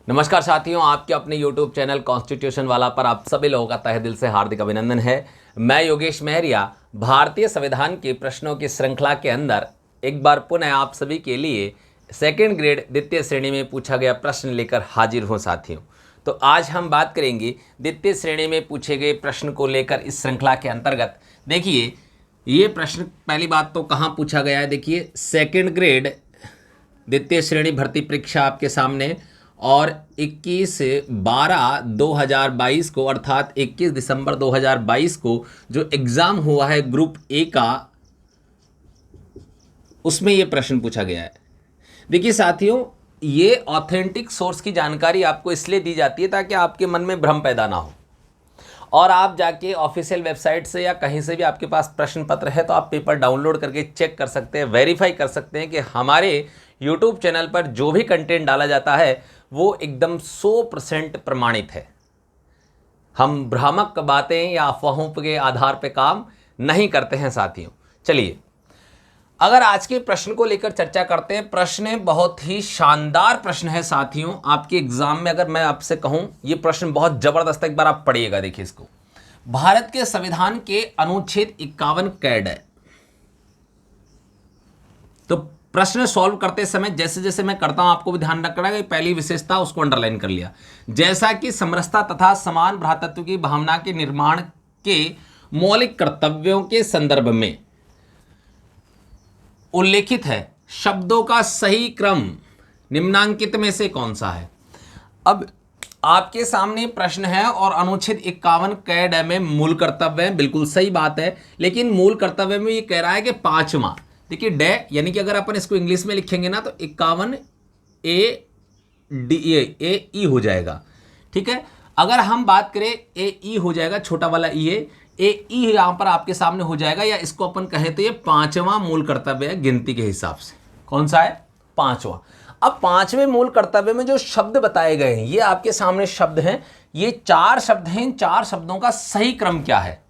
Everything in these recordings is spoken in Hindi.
नमस्कार साथियों, आपके अपने YouTube चैनल कॉन्स्टिट्यूशन वाला पर आप सभी लोगों का तहे दिल से हार्दिक अभिनंदन है। मैं योगेश महरिया भारतीय संविधान के प्रश्नों की श्रृंखला के अंदर एक बार पुनः आप सभी के लिए सेकंड ग्रेड द्वितीय श्रेणी में पूछा गया प्रश्न लेकर हाजिर हूँ साथियों। तो आज हम बात करेंगे द्वितीय श्रेणी में पूछे गए प्रश्न को लेकर इस श्रृंखला के अंतर्गत। देखिए ये प्रश्न पहली बात तो कहाँ पूछा गया है, देखिए सेकंड ग्रेड द्वितीय श्रेणी भर्ती परीक्षा आपके सामने और 21/12/2022 को अर्थात 21 दिसंबर 2022 को जो एग्ज़ाम हुआ है ग्रुप ए का, उसमें ये प्रश्न पूछा गया है। देखिए साथियों, ये ऑथेंटिक सोर्स की जानकारी आपको इसलिए दी जाती है ताकि आपके मन में भ्रम पैदा ना हो और आप जाके ऑफिशियल वेबसाइट से या कहीं से भी आपके पास प्रश्न पत्र है तो आप पेपर डाउनलोड करके चेक कर सकते हैं, वेरीफाई कर सकते हैं कि हमारे यूट्यूब चैनल पर जो भी कंटेंट डाला जाता है वो एकदम 100% प्रमाणित है। हम भ्रामक बातें या अफवाहों के आधार पर काम नहीं करते हैं साथियों। चलिए अगर आज के प्रश्न को लेकर चर्चा करते हैं, प्रश्न बहुत ही शानदार प्रश्न है साथियों। आपके एग्जाम में अगर मैं आपसे कहूं ये प्रश्न बहुत जबरदस्त है, एक बार आप पढ़िएगा। देखिए इसको, भारत के संविधान के अनुच्छेद 51 कैड है। तो प्रश्न सॉल्व करते समय जैसे जैसे मैं करता हूं आपको भी ध्यान रखना है कि पहली विशेषता उसको अंडरलाइन कर लिया, जैसा कि समरसता तथा समान भ्रातृत्व की भावना के निर्माण के मौलिक कर्तव्यों के संदर्भ में उल्लेखित है, शब्दों का सही क्रम निम्नांकित में से कौन सा है। अब आपके सामने प्रश्न है और अनुच्छेद 51 कैड में मूल कर्तव्य है, बिल्कुल सही बात है, लेकिन मूल कर्तव्य में ये कह रहा है कि 5वां, देखिए डे, यानी कि अगर अपन इसको इंग्लिश में लिखेंगे ना तो 51 ए डी ए ई हो जाएगा। ठीक है, अगर हम बात करें ए ई हो जाएगा, छोटा वाला ए ई यहां पर आपके सामने हो जाएगा, या इसको अपन कहें तो ये 5वां मूल कर्तव्य है गिनती के हिसाब से। कौन सा है? 5वां। अब 5वें मूल कर्तव्य में जो शब्द बताए गए हैं ये आपके सामने शब्द हैं, ये 4 शब्द हैं। इन 4 शब्दों का सही क्रम क्या है?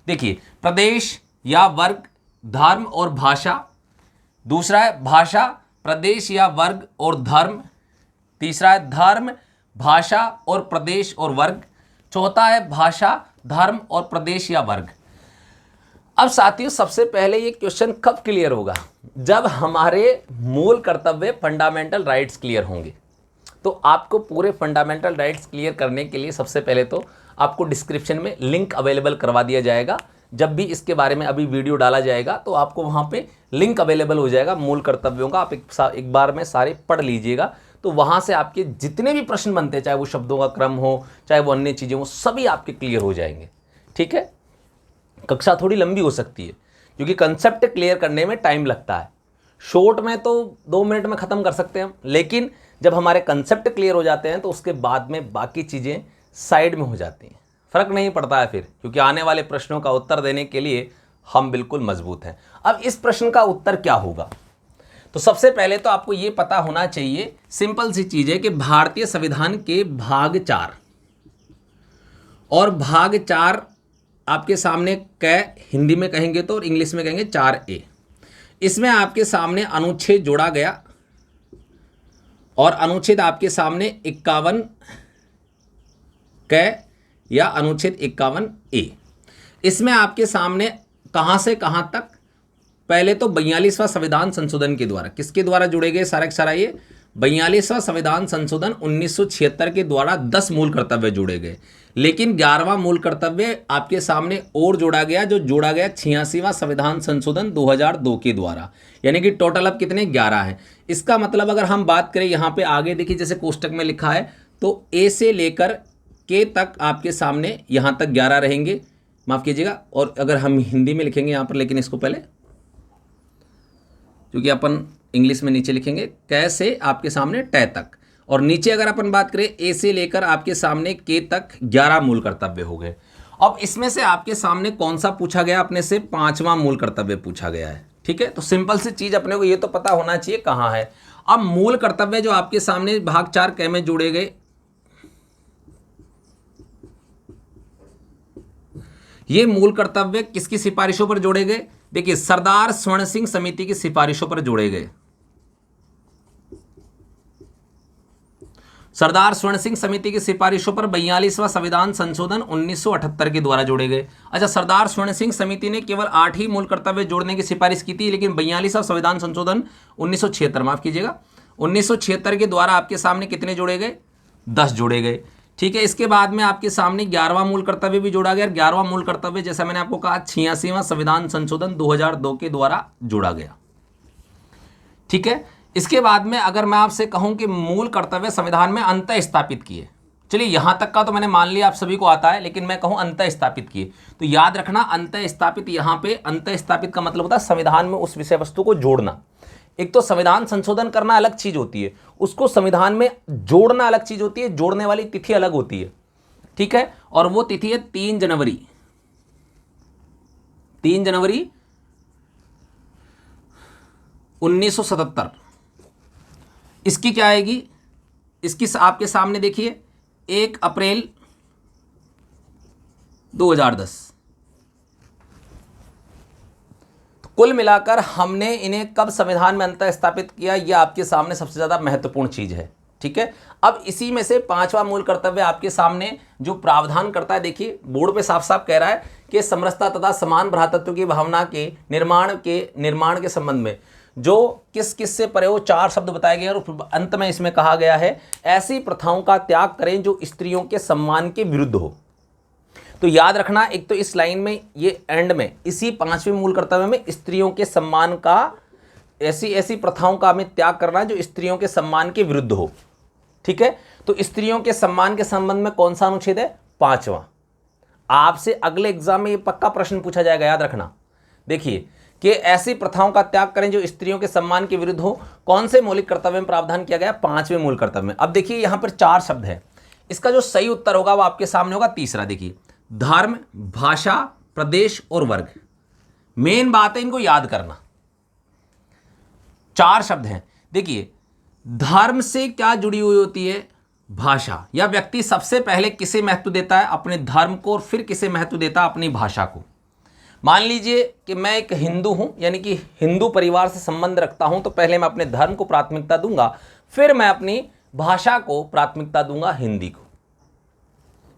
देखिए, प्रदेश या वर्ग, धर्म और भाषा। दूसरा है भाषा, प्रदेश या वर्ग और धर्म। तीसरा है धर्म, भाषा और प्रदेश और वर्ग। चौथा है भाषा, धर्म और प्रदेश या वर्ग। अब साथियों सबसे पहले ये क्वेश्चन कब क्लियर होगा? जब हमारे मूल कर्तव्य फंडामेंटल राइट्स क्लियर होंगे। तो आपको पूरे फंडामेंटल राइट्स क्लियर करने के लिए सबसे पहले तो आपको डिस्क्रिप्शन में लिंक अवेलेबल करवा दिया जाएगा। जब भी इसके बारे में अभी वीडियो डाला जाएगा तो आपको वहाँ पे लिंक अवेलेबल हो जाएगा मूल कर्तव्यों का। आप एक बार में सारे पढ़ लीजिएगा, तो वहाँ से आपके जितने भी प्रश्न बनते हैं, चाहे वो शब्दों का क्रम हो, चाहे वो अन्य चीज़ें हो, सभी आपके क्लियर हो जाएंगे। ठीक है, कक्षा थोड़ी लंबी हो सकती है क्योंकि कंसेप्ट क्लियर करने में टाइम लगता है। शॉर्ट में तो 2 मिनट में ख़त्म कर सकते हैं हम, लेकिन जब हमारे कंसेप्ट क्लियर हो जाते हैं तो उसके बाद में बाकी चीज़ें साइड में हो जाती हैं, फ़र्क नहीं पड़ता है फिर, क्योंकि आने वाले प्रश्नों का उत्तर देने के लिए हम बिल्कुल मजबूत हैं। अब इस प्रश्न का उत्तर क्या होगा? तो सबसे पहले तो आपको ये पता होना चाहिए, सिंपल सी चीज़ है कि भारतीय संविधान के भाग 4 और भाग 4 आपके सामने हिंदी में कहेंगे तो और इंग्लिश में कहेंगे 4A। इसमें आपके सामने अनुच्छेद जोड़ा गया और अनुच्छेद आपके सामने 51 या अनुच्छेद 51A। इसमें आपके सामने कहाँ से कहाँ तक? पहले तो 42वां संविधान संशोधन के द्वारा, किसके द्वारा जुड़े गए सारा सारा ये 42वां संविधान संशोधन 1976 के द्वारा 10 मूल कर्तव्य जोड़े गए, लेकिन 11वां मूल कर्तव्य आपके सामने और जोड़ा गया, जो जोड़ा गया 86वां संविधान संशोधन 2002 के द्वारा, यानी कि टोटल अब कितने? 11 हैं। इसका मतलब अगर हम बात करें यहाँ पे आगे देखिए, जैसे कोष्टक में लिखा है तो ए से लेकर के तक आपके सामने यहाँ तक 11 रहेंगे, माफ़ कीजिएगा। और अगर हम हिंदी में लिखेंगे यहाँ पर, लेकिन इसको पहले क्योंकि अपन इंग्लिश में नीचे लिखेंगे कैसे आपके सामने टे तक, और नीचे अगर अपन बात करें ए से लेकर आपके सामने के तक 11 मूल कर्तव्य हो गए। अब इसमें से आपके सामने कौन सा पूछा गया? अपने से 5वां मूल कर्तव्य पूछा गया है। ठीक है, तो सिंपल सी चीज़ अपने को ये तो पता होना चाहिए कहाँ है। अब मूल कर्तव्य जो आपके सामने भाग 4 कै में जोड़े गए, ये मूल कर्तव्य किसकी सिफारिशों पर जोड़े गए? देखिए, सरदार स्वर्ण सिंह समिति की सिफारिशों पर जोड़े गए। सरदार स्वर्ण सिंह समिति की सिफारिशों पर 42वां संविधान संशोधन 1978 के द्वारा जोड़े गए। अच्छा, सरदार स्वर्ण सिंह समिति ने केवल 8 ही मूल कर्तव्य जोड़ने की सिफारिश की थी, लेकिन 42वां संविधान संशोधन 1976, माफ कीजिएगा 1976 के द्वारा आपके सामने कितने जोड़े गए? 10 जोड़े गए। ठीक है, इसके बाद में आपके सामने 11वां मूल कर्तव्य भी जोड़ा गया। 11वां मूल कर्तव्य जैसा मैंने आपको कहा 86वां संविधान संशोधन 2002 के द्वारा जोड़ा गया। ठीक है, इसके बाद में अगर मैं आपसे कहूं कि मूल कर्तव्य संविधान में अंतः स्थापित किए, चलिए यहां तक का तो मैंने मान लिया आप सभी को आता है, लेकिन मैं कहूं अंतः स्थापित किए, तो याद रखना अंतः स्थापित, यहां पे अंतः स्थापित का मतलब होता है संविधान में उस विषय वस्तु को जोड़ना। एक तो संविधान संशोधन करना अलग चीज होती है, उसको संविधान में जोड़ना अलग चीज होती है, जोड़ने वाली तिथि अलग होती है। ठीक है, और वो तिथि है 3 जनवरी 1977। इसकी क्या आएगी? इसकी आपके सामने देखिए 1 अप्रैल 2010। तो कुल मिलाकर हमने इन्हें कब संविधान में अंतः स्थापित किया, यह आपके सामने सबसे ज्यादा महत्वपूर्ण चीज है। ठीक है, अब इसी में से 5वां मूल कर्तव्य आपके सामने जो प्रावधान करता है, देखिए बोर्ड पे साफ साफ कह रहा है कि समरसता तथा समान भ्रातृत्व की भावना के निर्माण के संबंध में जो किस किस से परे हो 4 शब्द बताए गए और अंत में इसमें कहा गया है ऐसी प्रथाओं का त्याग करें जो स्त्रियों के सम्मान के विरुद्ध हो। तो याद रखना, एक तो इस लाइन में ये एंड में इसी 5वें मूल कर्तव्य में स्त्रियों के सम्मान का, ऐसी प्रथाओं का हमें त्याग करना है जो स्त्रियों के सम्मान के विरुद्ध हो। ठीक है, तो स्त्रियों के सम्मान के संबंध में कौन सा अनुच्छेद है? 5वां। आपसे अगले एग्जाम में ये पक्का प्रश्न पूछा जाएगा, याद रखना। देखिए कि ऐसी प्रथाओं का त्याग करें जो स्त्रियों के सम्मान के विरुद्ध हो, कौन से मौलिक कर्तव्य में प्रावधान किया गया? 5वें मूल कर्तव्य में। अब देखिए यहां पर 4 शब्द है, इसका जो सही उत्तर होगा वो आपके सामने होगा तीसरा। देखिए धर्म, भाषा, प्रदेश और वर्ग। मेन बात है इनको याद करना। 4 शब्द हैं। देखिए धर्म से क्या जुड़ी हुई होती है? भाषा। या व्यक्ति सबसे पहले किसे महत्व देता है? अपने धर्म को, और फिर किसे महत्व देता है? अपनी भाषा को। मान लीजिए कि मैं एक हिंदू हूं, यानी कि हिंदू परिवार से संबंध रखता हूं, तो पहले मैं अपने धर्म को प्राथमिकता दूंगा, फिर मैं अपनी भाषा को प्राथमिकता दूंगा, हिंदी को।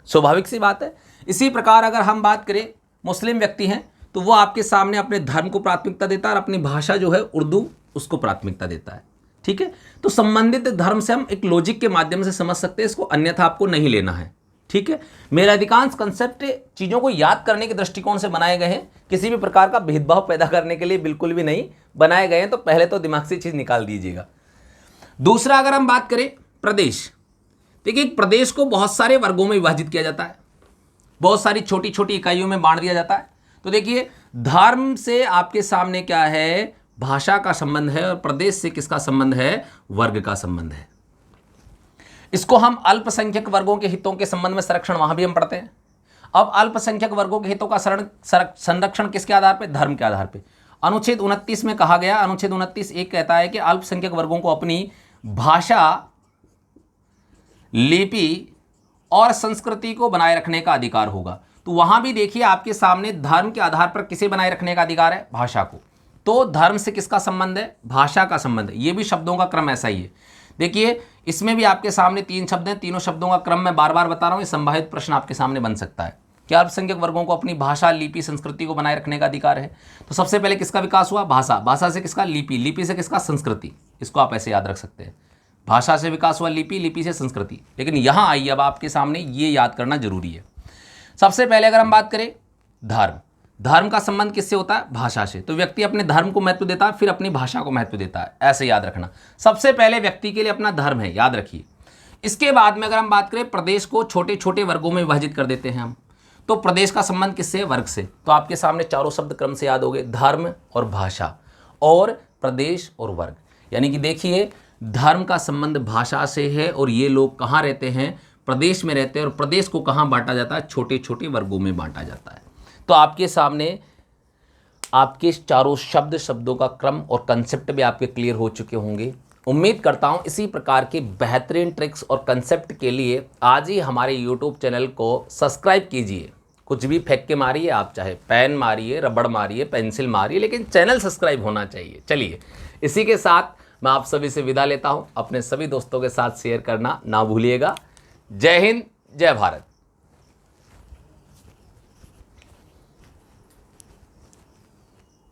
स्वाभाविक सी बात है। इसी प्रकार अगर हम बात करें, मुस्लिम व्यक्ति हैं तो वो आपके सामने अपने धर्म को प्राथमिकता देता है और अपनी भाषा जो है उर्दू, उसको प्राथमिकता देता है। ठीक है, तो संबंधित धर्म से हम एक लॉजिक के माध्यम से समझ सकते हैं इसको, अन्यथा आपको नहीं लेना है। ठीक है, मेरे अधिकांश कंसेप्ट चीज़ों को याद करने के दृष्टिकोण से बनाए गए हैं, किसी भी प्रकार का भेदभाव पैदा करने के लिए बिल्कुल भी नहीं बनाए गए हैं। तो पहले तो दिमाग से चीज़ निकाल दीजिएगा। दूसरा अगर हम बात करें प्रदेश, देखिए एक प्रदेश को बहुत सारे वर्गों में विभाजित किया जाता है, बहुत सारी छोटी छोटी इकाइयों में बांट दिया जाता है। तो देखिए धर्म से आपके सामने क्या है? भाषा का संबंध है, और प्रदेश से किसका संबंध है? वर्ग का संबंध है। इसको हम अल्पसंख्यक वर्गों के हितों के संबंध में संरक्षण वहां भी हम पढ़ते हैं। अब अल्पसंख्यक वर्गों के हितों का संरक्षण किसके आधार पर? धर्म के आधार पर। अनुच्छेद 29 में कहा गया, अनुच्छेद 29 एक कहता है कि अल्पसंख्यक वर्गों को अपनी भाषा, लिपि और संस्कृति को बनाए रखने का अधिकार होगा। तो वहां भी देखिए आपके सामने धर्म के आधार पर किसे बनाए रखने का अधिकार है? भाषा को। तो धर्म से किसका संबंध है? भाषा का संबंध है। ये भी शब्दों का क्रम ऐसा ही है। देखिए इसमें भी आपके सामने 3 शब्द हैं, तीनों शब्दों का क्रम मैं बार बार बता रहा हूं, ये संभावित प्रश्न आपके सामने बन सकता है कि अल्पसंख्यक वर्गों को अपनी भाषा, लिपि, संस्कृति को बनाए रखने का अधिकार है। तो सबसे पहले किसका विकास हुआ? भाषा। भाषा से किसका? लिपि। लिपि से किसका? संस्कृति। इसको आप ऐसे याद रख सकते हैं, भाषा से विकास हुआ लिपि, लिपि से संस्कृति। लेकिन यहां आइए, अब आपके सामने ये याद करना जरूरी है। सबसे पहले अगर हम बात करें धर्म, धर्म का संबंध किससे होता है? भाषा से। तो व्यक्ति अपने धर्म को महत्व देता है, फिर अपनी भाषा को महत्व देता है, ऐसे याद रखना। सबसे पहले व्यक्ति के लिए अपना धर्म है, याद रखिए। इसके बाद में अगर हम बात करें, प्रदेश को छोटे छोटे वर्गों में विभाजित कर देते हैं हम। तो प्रदेश का संबंध किससे? वर्ग से। तो आपके सामने चारों शब्द क्रम से याद हो गए, धर्म और भाषा और प्रदेश और वर्ग। यानी कि देखिए धर्म का संबंध भाषा से है, और ये लोग कहाँ रहते हैं? प्रदेश में रहते हैं। और प्रदेश को कहाँ बांटा जाता है? छोटे छोटे वर्गों में बांटा जाता है। तो आपके सामने आपके चारों शब्दों का क्रम और कंसेप्ट भी आपके क्लियर हो चुके होंगे। उम्मीद करता हूं इसी प्रकार के बेहतरीन ट्रिक्स और कंसेप्ट के लिए आज ही हमारे यूट्यूब चैनल को सब्सक्राइब कीजिए। कुछ भी फेंक के मारिए आप, चाहे पेन मारिए, रबड़ मारिए, पेंसिल मारिए, लेकिन चैनल सब्सक्राइब होना चाहिए। चलिए इसी के साथ मैं आप सभी से विदा लेता हूं। अपने सभी दोस्तों के साथ शेयर करना ना भूलिएगा। जय हिंद, जय भारत।